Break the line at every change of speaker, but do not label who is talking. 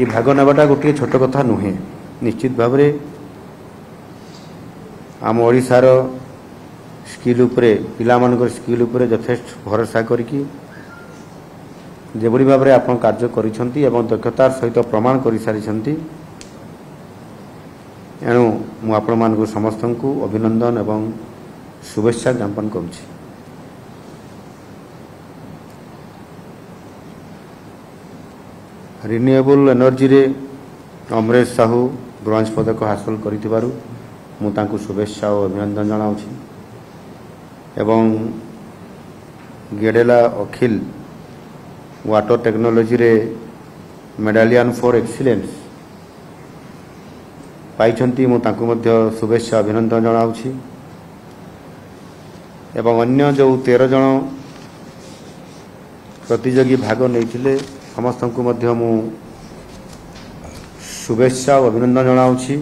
कि भाग नेबाटा गोटे छोट कथा नुहे। निश्चित भाव में आम ओडिशार स्किल उपरे पिलामानकर स्किल उपरे यथेष्ट भरोसा करके जेभली भाव में आप कार्य करिसेंती एवं दक्षतार सहित प्रमाण कर सारी। एणु मु आपण मानक समस्त को अभिनंदन एवं शुभेच्छा ज्ञापन करुछि। रिन्यूएबल एनर्जी रे अमरेश साहू ब्रोंज पदक हासिल करिथिबारु मु तांकु शुभेच्छा और अभिनंदन जनाउछि। एवं गेडेला अखिल वाटर टेक्नोलॉजी रे मेडालियन फॉर एक्सीलेंस पाइछंती मु तांकु मध्य शुभेच्छा अभिनंदन जनाउछि। एवं अन्य जो 13 जन प्रतियोगी भाग नैथिले समस्त को मध्य मु शुभेच्छा और अभिनंदन जनाउछि।